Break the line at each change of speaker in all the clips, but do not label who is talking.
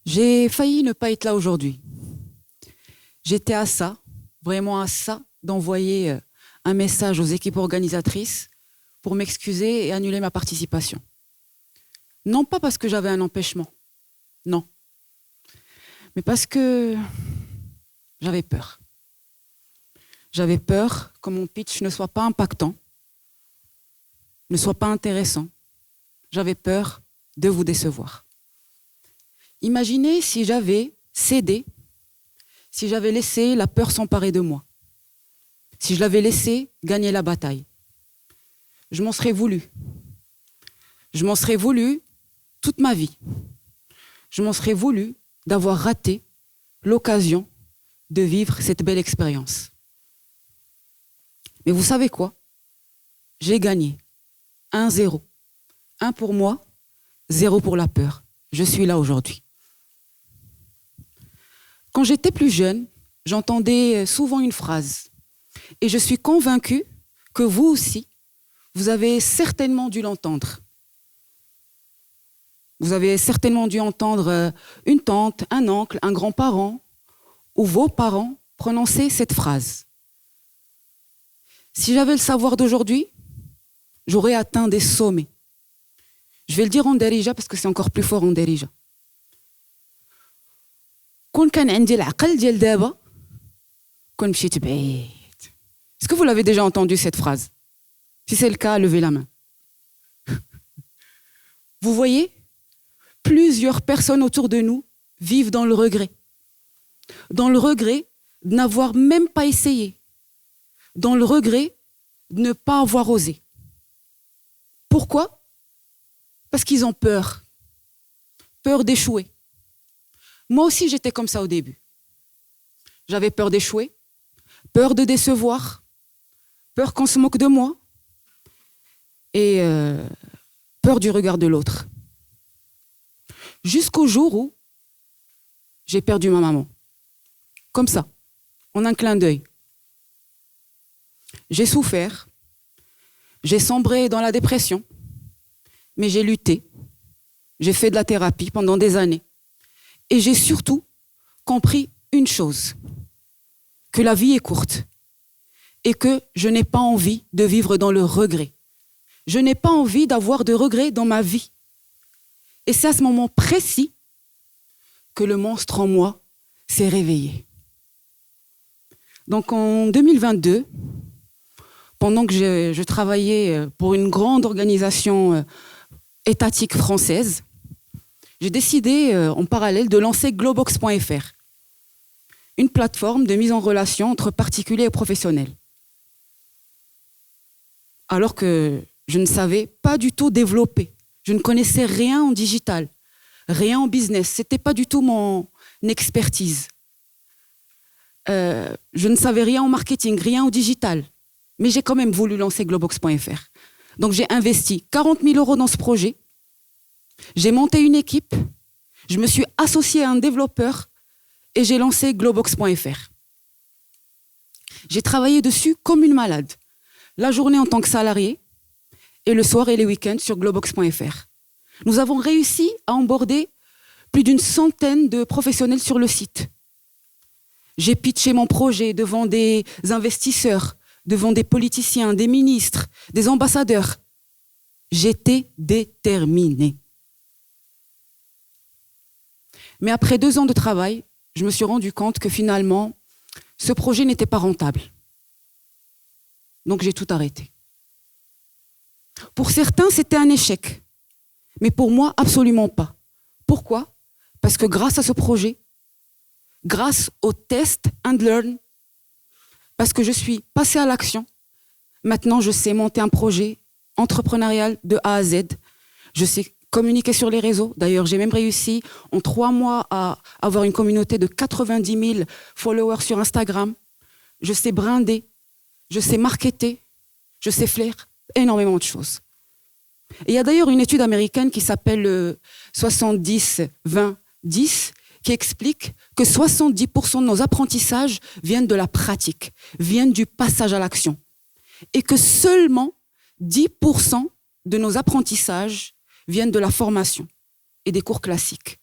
J'ai failli ne pas être là aujourd'hui. J'étais à ça, vraiment à ça, d'envoyer un message aux équipes organisatrices pour m'excuser et annuler ma participation. Non pas parce que j'avais un empêchement, non, mais parce que j'avais peur. J'avais peur que mon pitch ne soit pas impactant, ne soit pas intéressant. J'avais peur de vous décevoir. Imaginez si j'avais cédé, si j'avais laissé la peur s'emparer de moi, si je l'avais laissé gagner la bataille. Je m'en serais voulu. Je m'en serais voulu toute ma vie. Je m'en serais voulu d'avoir raté l'occasion de vivre cette belle expérience. Mais vous savez quoi? J'ai gagné. 1-0. 1 pour moi, 0 pour la peur. Je suis là aujourd'hui. Quand j'étais plus jeune, j'entendais souvent une phrase. Et je suis convaincue que vous aussi, vous avez certainement dû l'entendre. Vous avez certainement dû entendre une tante, un oncle, un grand-parent ou vos parents prononcer cette phrase. Si j'avais le savoir d'aujourd'hui, j'aurais atteint des sommets. Je vais le dire en Darija parce que c'est encore plus fort en Darija. كون كان عندي العقل ديال دابا كون مشيت بعيد. Est-ce que vous l'avez déjà entendu cette phrase? Si c'est le cas, levez la main. Vous voyez, plusieurs personnes autour de nous vivent dans le regret. Dans le regret de n'avoir même pas essayé. Dans le regret de ne pas avoir osé. Pourquoi? Parce qu'ils ont peur. Peur d'échouer. Moi aussi, j'étais comme ça au début. J'avais peur d'échouer, peur de décevoir, peur qu'on se moque de moi et peur du regard de l'autre. Jusqu'au jour où j'ai perdu ma maman. Comme ça, en un clin d'œil. J'ai souffert, j'ai sombré dans la dépression, mais j'ai lutté, j'ai fait de la thérapie pendant des années. Et j'ai surtout compris une chose, que la vie est courte et que je n'ai pas envie de vivre dans le regret. Je n'ai pas envie d'avoir de regrets dans ma vie. Et c'est à ce moment précis que le monstre en moi s'est réveillé. Donc en 2022, pendant que je travaillais pour une grande organisation étatique française, j'ai décidé en parallèle de lancer Globox.fr, une plateforme de mise en relation entre particuliers et professionnels. Alors que je ne savais pas du tout développer, je ne connaissais rien en digital, rien en business, ce n'était pas du tout mon expertise. Je ne savais rien en marketing, rien au digital, mais j'ai quand même voulu lancer Globox.fr. Donc j'ai investi 40 000 € dans ce projet. J'ai monté une équipe, je me suis associée à un développeur et j'ai lancé Globox.fr. J'ai travaillé dessus comme une malade, la journée en tant que salarié et le soir et les week-ends sur Globox.fr. Nous avons réussi à onboarder plus d'une centaine de professionnels sur le site. J'ai pitché mon projet devant des investisseurs, devant des politiciens, des ministres, des ambassadeurs. J'étais déterminée. Mais après 2 ans de travail, je me suis rendu compte que finalement, ce projet n'était pas rentable. Donc j'ai tout arrêté. Pour certains, c'était un échec. Mais pour moi, absolument pas. Pourquoi? Parce que grâce à ce projet, grâce au test and learn, parce que je suis passée à l'action, maintenant je sais monter un projet entrepreneurial de A à Z. Je sais communiquer sur les réseaux. D'ailleurs, j'ai même réussi en 3 mois à avoir une communauté de 90 000 followers sur Instagram. Je sais brander, je sais marketer, je sais faire énormément de choses. Et il y a d'ailleurs une étude américaine qui s'appelle 70-20-10 qui explique que 70% de nos apprentissages viennent de la pratique, viennent du passage à l'action. Et que seulement 10% de nos apprentissages viennent de la formation et des cours classiques.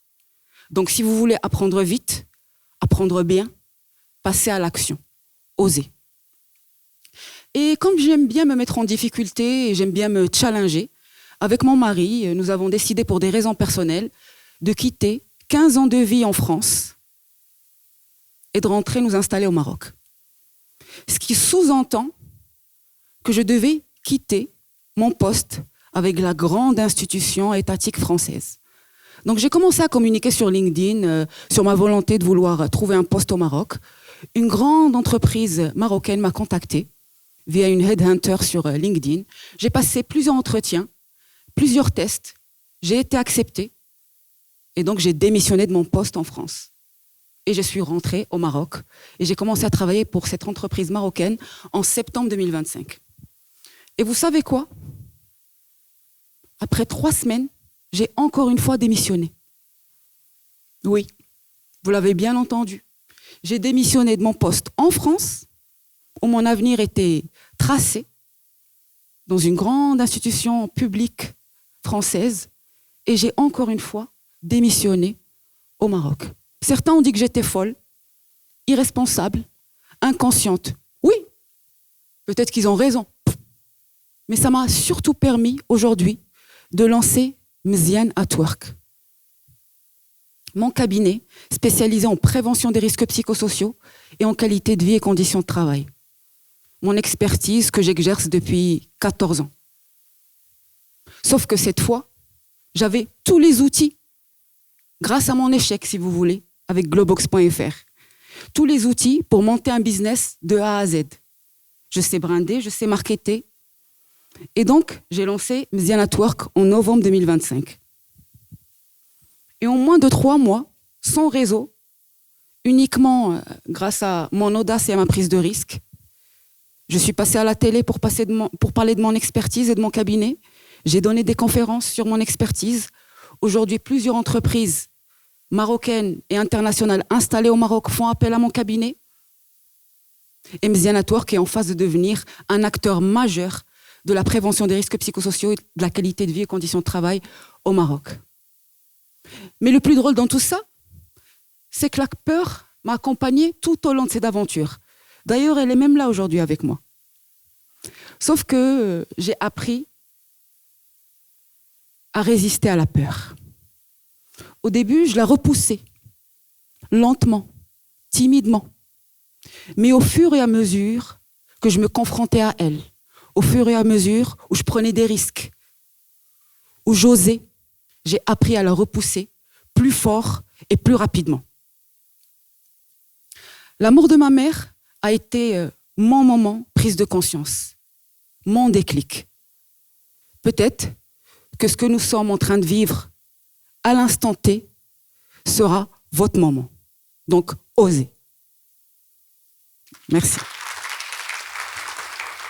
Donc, si vous voulez apprendre vite, apprendre bien, passez à l'action, osez. Et comme j'aime bien me mettre en difficulté et j'aime bien me challenger, avec mon mari, nous avons décidé pour des raisons personnelles de quitter 15 ans de vie en France et de rentrer nous installer au Maroc. Ce qui sous-entend que je devais quitter mon poste avec la grande institution étatique française. Donc j'ai commencé à communiquer sur LinkedIn, sur ma volonté de vouloir trouver un poste au Maroc. Une grande entreprise marocaine m'a contacté via une headhunter sur LinkedIn. J'ai passé plusieurs entretiens, plusieurs tests. J'ai été acceptée et donc j'ai démissionné de mon poste en France. Et je suis rentrée au Maroc et j'ai commencé à travailler pour cette entreprise marocaine en septembre 2025. Et vous savez quoi? Après 3 semaines, j'ai encore une fois démissionné. Oui, vous l'avez bien entendu. J'ai démissionné de mon poste en France, où mon avenir était tracé, dans une grande institution publique française, et j'ai encore une fois démissionné au Maroc. Certains ont dit que j'étais folle, irresponsable, inconsciente. Oui, peut-être qu'ils ont raison. Mais ça m'a surtout permis aujourd'hui de lancer Mziane at Work. Mon cabinet spécialisé en prévention des risques psychosociaux et en qualité de vie et conditions de travail. Mon expertise que j'exerce depuis 14 ans. Sauf que cette fois, j'avais tous les outils, grâce à mon échec, si vous voulez, avec Globox.fr. Tous les outils pour monter un business de A à Z. Je sais brander, je sais marketer. Et donc, j'ai lancé Mziane at Work en novembre 2025. Et en moins de 3 mois, sans réseau, uniquement grâce à mon audace et à ma prise de risque, je suis passée à la télé pour parler de mon expertise et de mon cabinet. J'ai donné des conférences sur mon expertise. Aujourd'hui, plusieurs entreprises marocaines et internationales installées au Maroc font appel à mon cabinet. Et Mziane at Work est en phase de devenir un acteur majeur de la prévention des risques psychosociaux et de la qualité de vie et conditions de travail au Maroc. Mais le plus drôle dans tout ça, c'est que la peur m'a accompagnée tout au long de cette aventure. D'ailleurs, elle est même là aujourd'hui avec moi. Sauf que j'ai appris à résister à la peur. Au début, je la repoussais, lentement, timidement. Mais au fur et à mesure que je me confrontais à elle, au fur et à mesure où je prenais des risques, où j'osais, j'ai appris à la repousser plus fort et plus rapidement. La mort de ma mère a été mon moment prise de conscience, mon déclic. Peut-être que ce que nous sommes en train de vivre à l'instant T sera votre moment. Donc, osez. Merci.